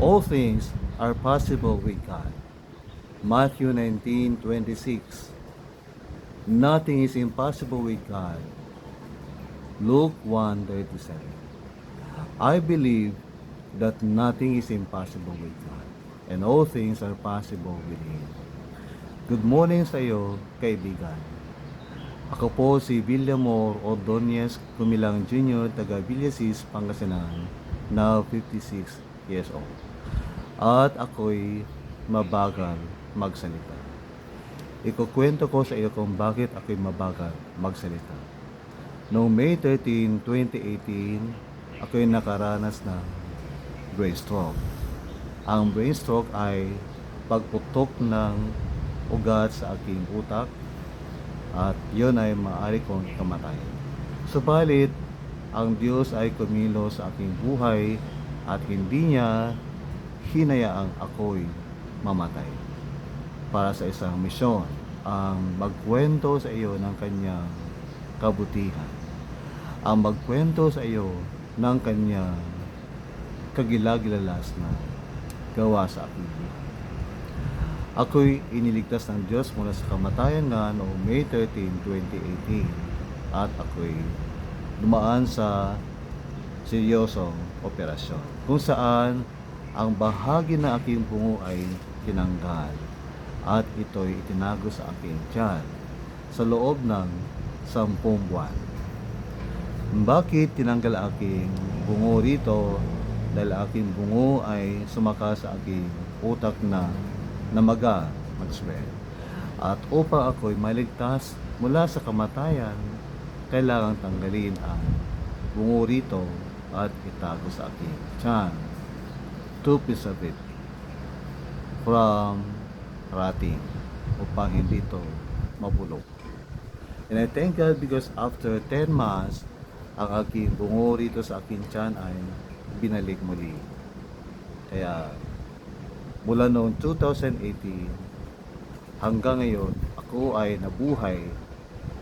All things are possible with God. Matthew 19:26. Nothing is impossible with God. Luke 1:37. I believe that nothing is impossible with God, and all things are possible with Him. Good morning sa iyo, kaibigan. Ako po si Villamor Ordonez Kumilang Jr. taga Villasis, Pangasinan, now 56 years old. At ako'y mabagal magsalita. Ikukwento ko sa iyo kung bakit ako'y mabagal magsalita. Noong May 13, 2018, ako'y nakaranas ng brain stroke. Ang brain stroke ay pagputok ng ugat sa aking utak at yun ay maaari kong kamatayan. Subalit, ang Diyos ay kumilos sa aking buhay at hindi niya hinayaang ako'y mamatay para sa isang misyon, ang magkwento sa iyo ng kanyang kabutihan, ang magkwento sa iyo ng kanyang kagilagilalas na gawa sa aking buhay. Ako'y iniligtas ng Diyos mula sa kamatayan nga noong May 13, 2018 at ako'y dumaan sa seryosong operasyon kung saan ang bahagi ng aking bungo ay tinanggal at ito'y itinago sa aking tiyan sa loob ng 10 buwan. Bakit tinanggal aking bungo rito? Dahil aking bungo ay sumaka sa aking utak na namaga, mag-swell. At upang ako'y maligtas mula sa kamatayan, kailangang tanggalin ang bungo rito at itago sa aking tiyan to preserve it from rotting upang hindi ito mabulok. And I thank God because after 10 months, ang aking bungo rito sa aking tiyan ay binalik muli. Kaya mula noong 2018 hanggang ngayon, ako ay nabuhay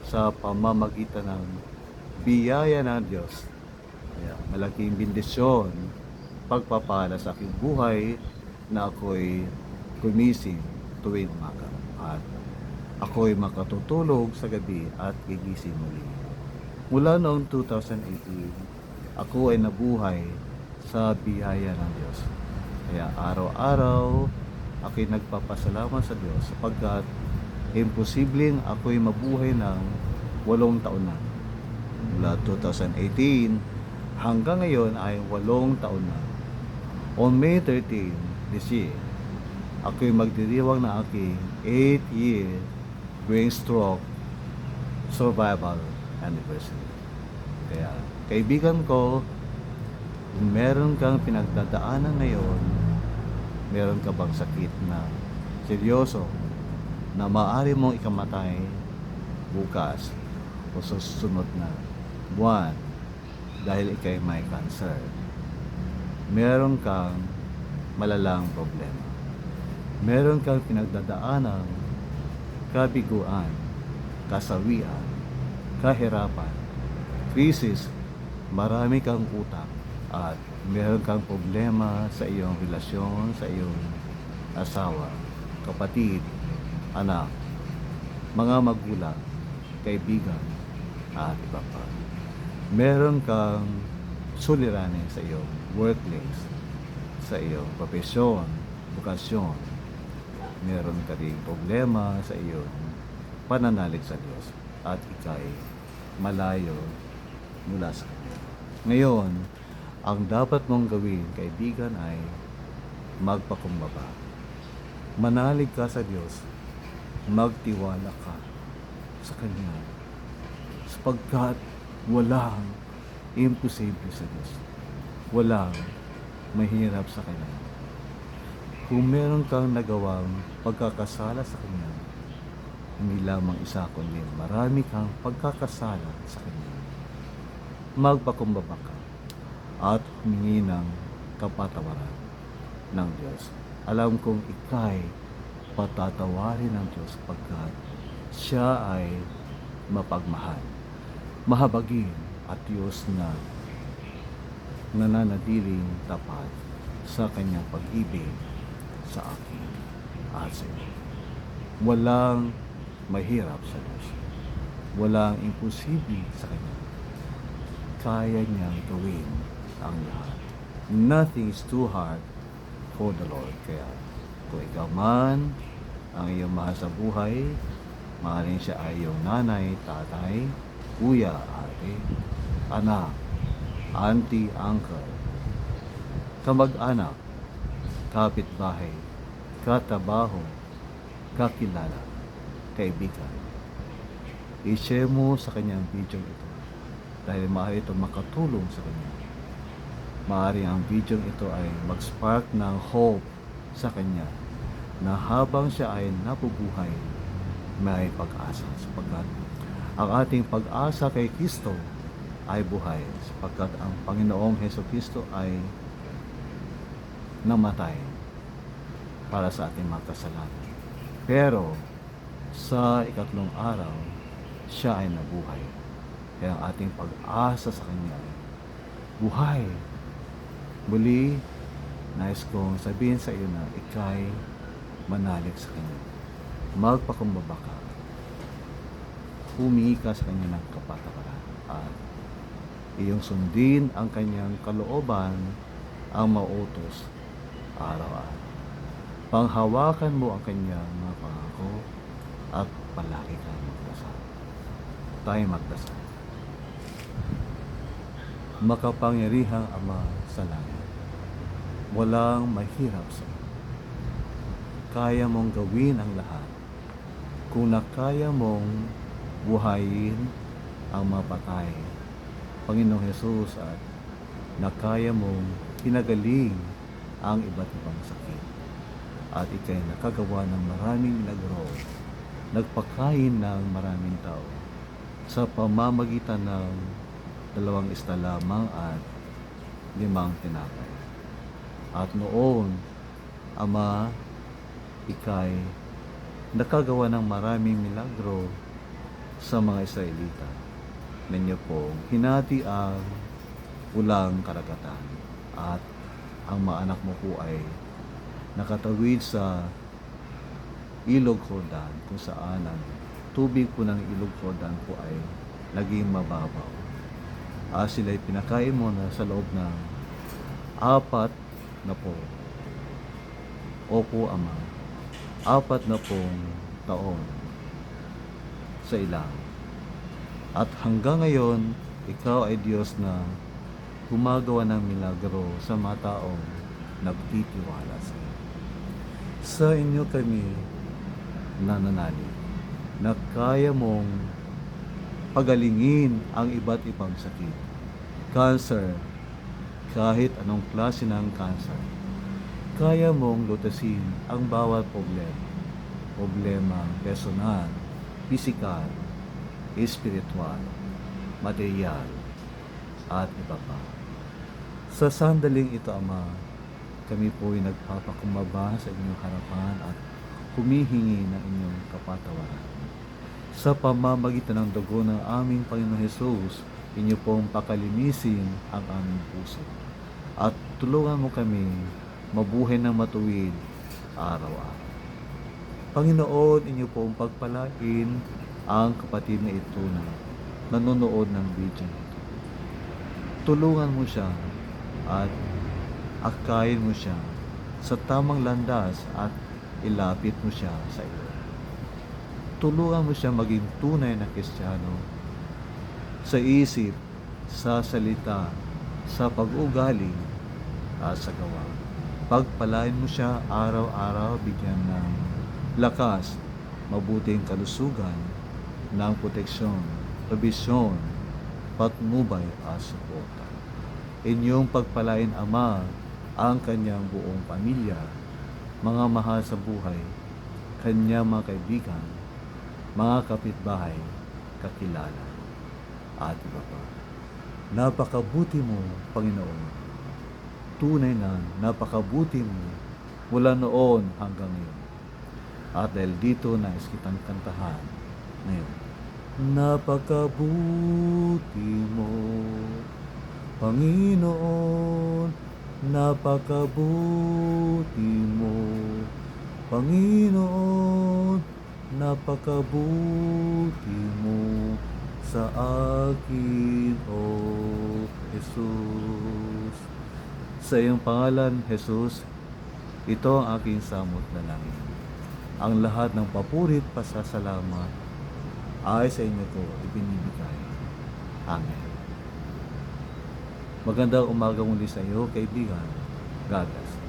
sa pamamagitan ng biyaya ng Diyos. Kaya malaking bendisyon, pagpapala sa aking buhay na ako'y gumising tuwing umaga at ako'y makatutulog sa gabi at gigising muli. Mula noong 2018, ako ay nabuhay sa biyaya ng Diyos. Kaya araw-araw ako'y nagpapasalamat sa Diyos sapagkat imposibleng ako'y mabuhay ng 8 taon na. Mula 2018 hanggang ngayon ay 8 taon na. On May 13 this year, ako'y magdiriwang na aking 8-year brain stroke survival anniversary. Kaya kaibigan ko, kung meron kang pinagdadaanan ngayon, meron ka bang sakit na seryoso na maaari mong ikamatay bukas o sa susunod na buwan dahil ikay may cancer, meron kang malalang problema, meron kang pinagdadaanan kabiguan, kasawian, kahirapan, krisis, marami kang utang at meron kang problema sa iyong relasyon, sa iyong asawa, kapatid, anak, mga magulang, kaibigan, at iba pa. Meron kang suliranin sa iyong workplace, sa iyong profesyon, bukasyon. Meron ka ring problema sa iyong pananalig sa Diyos at ikay malayo mula sa Kanya. Ngayon, ang dapat mong gawin, kaibigan, ay magpakumbaba. Manalig ka sa Diyos, magtiwala ka sa Kanya, sapagkat walang imposible sa Diyos. Walang mahirap sa Kanya. Kung meron kang nagawang pagkakasala sa Kanya, hindi lamang isa kundi marami kang pagkakasala sa Kanya, magpakumbaba ka at humingi ng kapatawaran ng Diyos. Alam kong ikay patatawarin ng Diyos pagkat siya ay mapagmahal, mahabagin at Diyos na nananatiling tapat sa kanyang pag-ibig sa akin at sa iyo. Walang mahirap sa Diyos. Walang imposible sa Kanya. Kaya niyang gawin ang lahat. Nothing is too hard for the Lord. Kaya kung ikaw man ang iyong mahal sa buhay, maaaring siya ay iyong nanay, tatay, kuya, ate, anak, auntie, uncle, kamag-anak, kapitbahay, katrabaho, kakilala, kaibigan. I-share mo sa kanyang video ito dahil maaari ito makatulong sa kanya. Maaari ang video ito ay mag-spark ng hope sa kanya na habang siya ay nabubuhay, may pag-asa sapagkat ang ating pag-asa kay Kristo ay buhay sapagkat ang Panginoong Hesukristo ay namatay para sa ating mga kasalanan. Pero sa ikatlong araw, siya ay nabuhay. Kaya ang ating pag-asa sa Kanya ay buhay. Muli, nais kong sabihin sa iyo na ikay manalig sa Kanya. Magpakumbaba ka. Humingi ka sa Kanya ng kapatawaran. At iyong sundin ang Kanyang kalooban ang mautos araw-araw. Panghawakan mo ang Kanyang mga pangako at palagi kang magdasal. Tayo magdasal. Makapangyarihang Ama sa langit, walang mahirap sa iyo. Kaya mong gawin ang lahat. Kung nakaya mong buhayin ang mga patay, Panginoong Hesus, at nakaya mong pinagaling ang iba't ibang sakit, at ikay nakagawa ng maraming milagro, nagpakain ng maraming tao sa pamamagitan ng 2 isda lamang at 5 tinapay. At noon, Ama, ikay nakagawa ng maraming milagro sa mga Israelita. Ninyo pong hinati ang ulang karagatan at ang mga anak mo po ay nakatawid sa Ilog Jordan, kung saan ang tubig po ng Ilog Jordan po ay naging mababaw. Sila'y pinakain mo na sa loob ng 4 na po. Opo, Ama, 4 na pong taon sa ilang. At hanggang ngayon, ikaw ay Diyos na gumagawa ng milagro sa mga taong nagtitiwala sa iyo. Sa inyo kami nananalig na kaya mong pagalingin ang iba't ibang sakit. Cancer, kahit anong klase ng cancer. Kaya mong lutasin ang bawat problema. Problema personal, pisikal, espiritual, material, at iba pa. Sa sandaling ito, Ama, kami po ay nagpapakumbaba sa inyong harapan at humihingi ng inyong kapatawaran. Sa pamamagitan ng dugo ng aming Panginoon Hesus, inyo pong pakalinisin ang aming puso. At tulungan mo kami mabuhay ng matuwid araw-araw. Panginoon, inyo pong pagpalain ang kapatid na ito na nanonood ng video nito. Tulungan mo siya at akayin mo siya sa tamang landas at ilapit mo siya sa iyo. Tulungan mo siya maging tunay na Kristiyano sa isip, sa salita, sa pag-ugali at sa gawa. Pagpalain mo siya araw-araw, bigyan ng lakas, mabuting kalusugan, ng proteksyon, provisyon, patnubay at suporta. Inyong pagpalain, Ama, ang kanyang buong pamilya, mga mahal sa buhay, kanyang mga kaibigan, mga kapitbahay, kakilala, at iba pa. Napakabuti mo, Panginoon. Tunay na napakabuti mo mula noon hanggang ngayon. At dahil dito, nais kitang kantahan ngayon. Napakabuti mo, Panginoon. Napakabuti mo, Panginoon, napakabuti mo sa akin, O Jesus. Sa iyong pangalan, Jesus, ito ang aking samot na langit. Ang lahat ng papurit, pasasalamat ay sa inyo ko ibinibigay. Amen. Magandang umaga muli sa iyo, kaibigan. God bless.